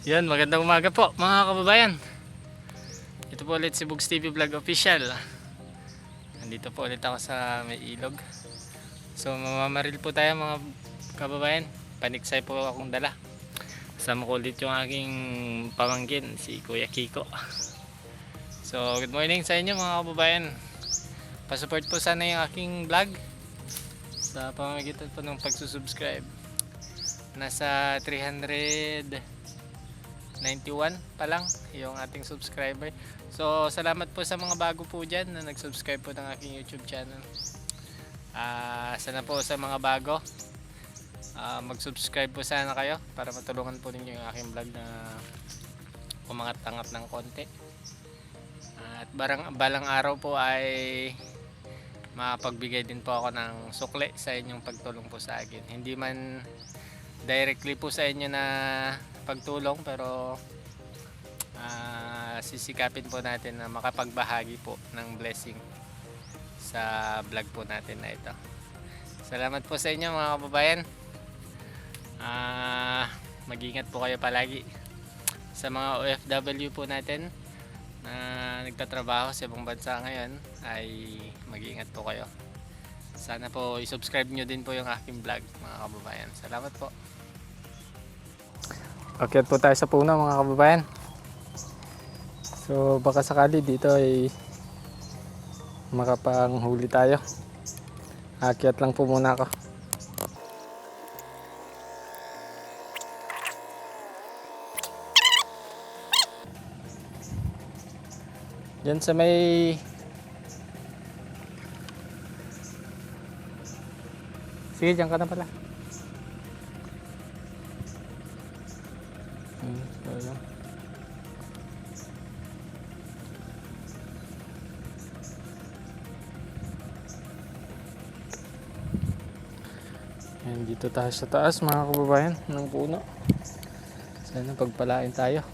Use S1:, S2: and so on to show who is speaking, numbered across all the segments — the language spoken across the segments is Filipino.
S1: Yan, magandang umaga po mga kababayan. Ito po ulit si Bugs TV Vlog Official. Nandito po ulit ako sa may ilog. So mamamaril po tayo mga kababayan. Paniksay po akong dala. Kasama ko ulit yung aking pamangkin, si Kuya Kiko. So good morning sa inyo mga kababayan. Pasupport po sana yung aking vlog sa pamamagitan po ng pagsusubscribe. Nasa 391 pa lang yung ating subscriber. So salamat po sa mga bago po dyan na nag-subscribe po ng aking YouTube channel. Sana po sa mga bago mag-subscribe po sana kayo para matulungan po ninyo yung aking vlog na umangat-angat ng konti. At balang araw po ay makapagbigay din po ako ng sukle sa inyong pagtulong po sa akin. Hindi man directly po sa inyo na pagtulong, pero sisikapin po natin na makapagbahagi po ng blessing sa vlog po natin na ito. Salamat po sa inyo mga kababayan. Mag-ingat po kayo palagi. Sa mga OFW po natin na nagtatrabaho sa ibang bansa ngayon, ay mag-ingat po kayo. Sana po i-subscribe nyo din po yung aking vlog mga kababayan. Salamat po. Akyat po tayo sa puno mga kababayan. So baka sakali dito ay makapanghuli tayo. Akyat lang po muna ako. Diyan sa may sige, diyan ka na pala. So, yan, dito tayo sa taas mga kababayan ng puno. Sana pagpalain tayo.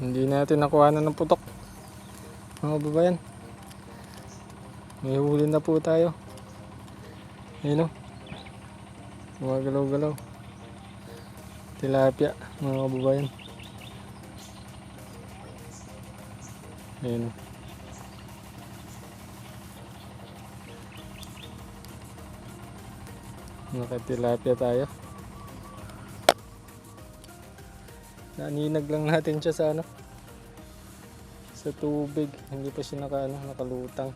S1: Hindi natin nakuha na ng putok mga kababayan. May huli na po tayo. Ayun o, gumagalaw-galaw. Tilapia mga kababayan. Ayun o. Nakatilapia tayo. Naninag lang natin siya sa sa tubig. Hindi pa siya nakalutang.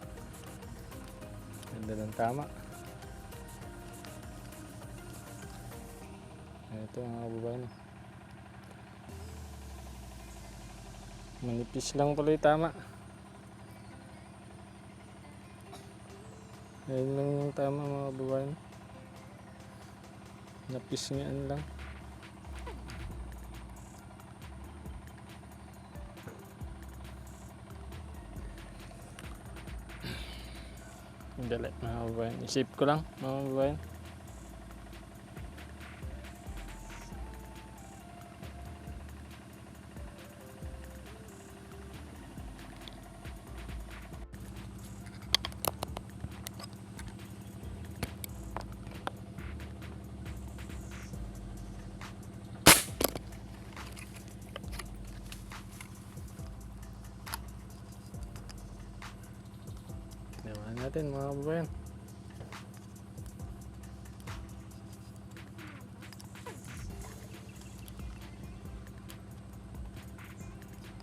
S1: Ganda ng tama. Ito mga kababayan. Manipis lang pala yung tama. Ayun lang yung tama mga kababayan. Napisngaan lang. Dali mga kababayan. Isip ko lang mga kababayan. Naman natin mga kababayan.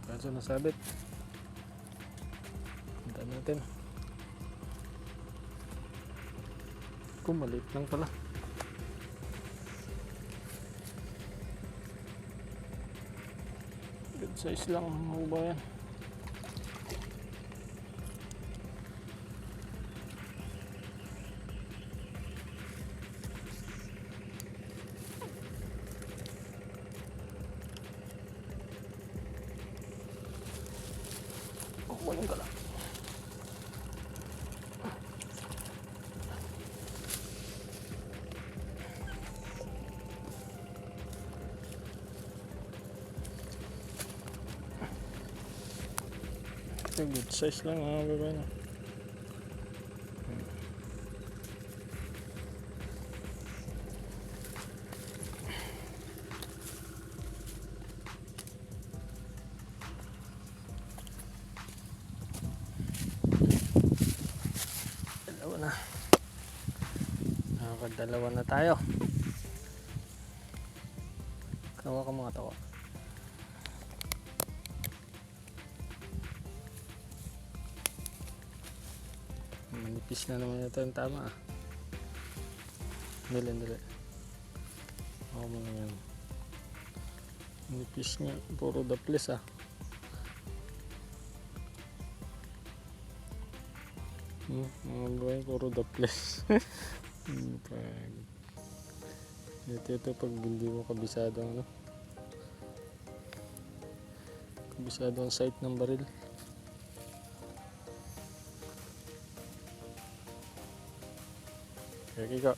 S1: Kaso nasabit. Punta natin. Maliit lang pala. Good size lang mga kababayan. Walang ka lang. Good size lang mga kababayan. Nakadalawa na tayo. Kawa ka mga tawa. Manipis na naman ito yung tama. Dali. Ako mo na yan. Manipis niya. Puro daples mga buhay, puro daples. Ito pag hindi mo kabisado kabisado ang site ng baril. Okay ko.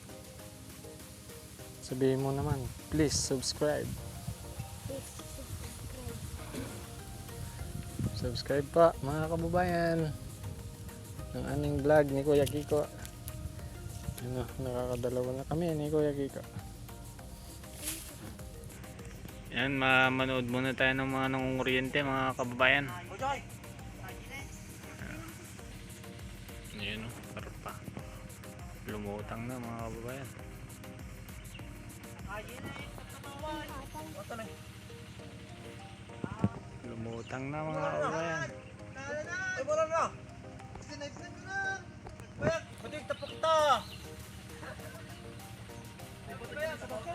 S1: Sabihin mo naman, please subscribe. Subscribe pa mga kababayan ng aming vlog ni Kuya Kiko. Nakakadalawa na kami ni Kuya Kiko. Yan, manood muna tayo ng mga nangunguryente mga kababayan. Ayan o, sarap pa. Lumutang na mga kababayan. Lumutang na mga kababayan.
S2: Ay, wala na! Sinaipin ko na! Bayak! Batik, tapok ta! Ba't ba yan? Sabot ko?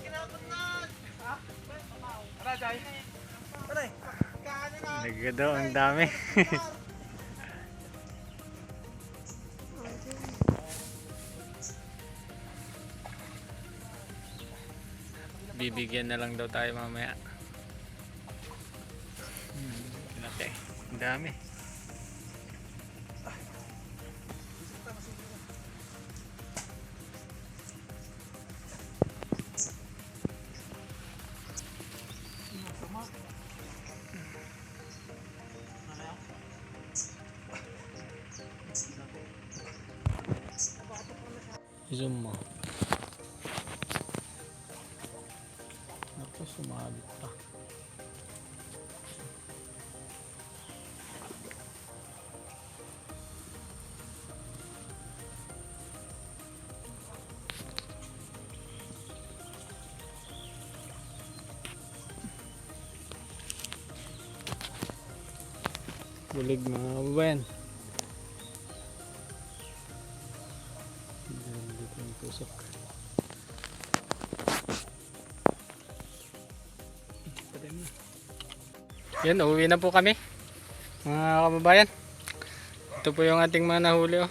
S2: Kinakot na! Ha? Arajay? Aray! Kaano na?
S1: Nagado, ang dami. Bibigyan na lang daw tayo mamaya. Laki, ang dami. Zoom mo. Ako sumabit pa. Bulig mga kababayan. Dito yung tusok. Yan, uwi na po kami mga kababayan. Ito po yung ating mga nahuli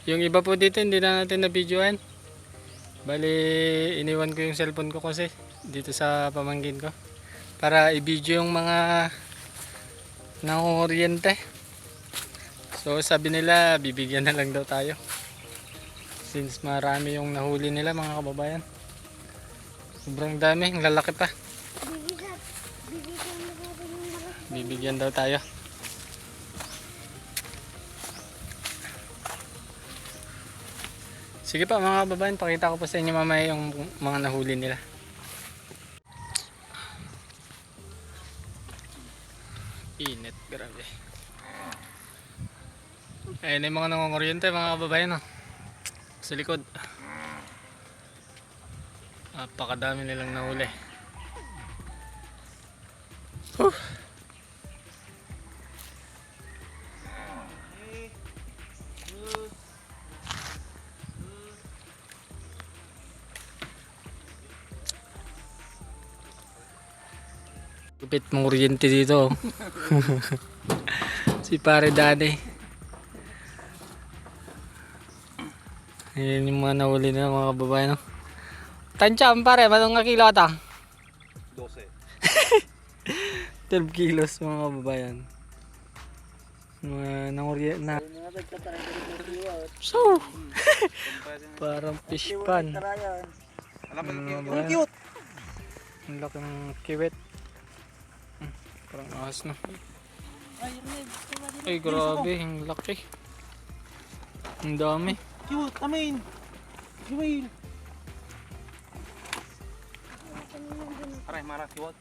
S1: Yung iba po dito hindi na natin na-videoan. Bali iniwan ko yung cellphone ko kasi dito sa pamangkin ko para i-video yung mga nangunguryente. So sabi nila bibigyan na lang daw tayo since marami yung nahuli nila mga kababayan. Sobrang dami, ang lalaki pa. Bibigyan daw tayo. Sige pa mga kababayan, pakita ko pa sa inyo mamaya yung mga nahuli nila. Init, grabe. Ayun yung mga nangunguryente mga kababayan sa likod. Napakadami nilang nahuli. Lupit mong kuryente dito. Si Pare Dani. Ayan yung mga nahuli na mga kababayan. Tansya pare, manong nga kilo ata?
S2: 12.
S1: 12 kilos mga kababayan. Mga nanguryente na. So, parang fish pan.
S2: Ang cute!
S1: Ang laking kiwit. Parang ahas na. Ay grabe, ang laki. Ang dami.
S2: Cute! Amin! Jumil! Aray, mara, cute.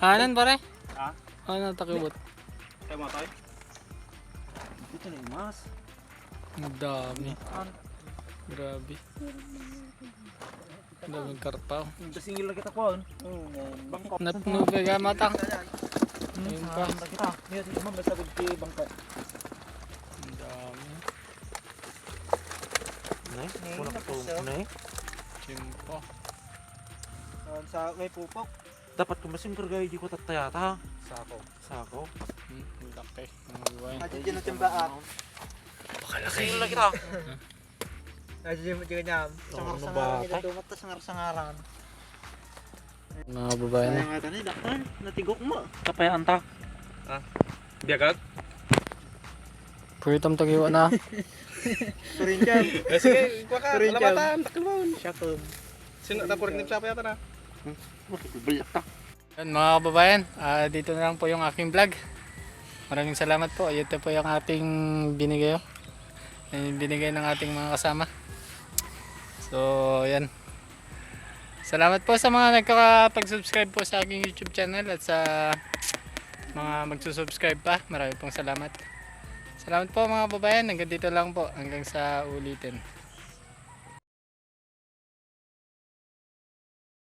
S1: Anan pare?
S2: Ha?
S1: Ano takiwot?
S2: Tayo mga tayo. Dito na yung mas.
S1: Ang dami. Grabe. Ang daming karpaw.
S2: Singil na kita ko. Bangko.
S1: Natnubay ka matang. Ayun pa.
S2: Kita. Niya si ma'am basta gud bangko.
S1: Ang dami.
S3: Nay, wala ka po. Nay,
S1: Chimpo.
S2: Sa may pupok.
S3: dapat kumasin kargay di ko tatayata.
S2: Sako.
S3: Sako.
S1: Ang laki. Ang buwan.
S2: Aja dyan na timbaan.
S1: Pakalaki.
S3: Singil na kita.
S2: Aja dyan mo dyan nyam. Sangar-sangaran nila dumat ta sangar-sangaran.
S1: Mga kababayan.
S2: Kaya nga tani daktan. Natigok mo.
S3: Kapayaan ta. Biyagat.
S1: Pwede tagiwa na.
S2: Kurinjam.
S4: Sige, kuha ka,
S2: Kurinjam.
S4: alamatan, takalman.
S2: Shakum.
S4: Sino, tapurin ng siya pa yata na.
S3: Balak ta.
S1: Yan, mga kababayan, dito na lang po yung aking vlog. Maraming salamat po. Ito po yung ating binigay. Yung binigay ng ating mga kasama. So, yan. Salamat po sa mga nagkakapag-subscribe po sa aking YouTube channel at sa mga magsusubscribe pa. Maraming pong salamat. Salamat po mga kababayan. Hanggang dito lang po. Hanggang sa ulitin.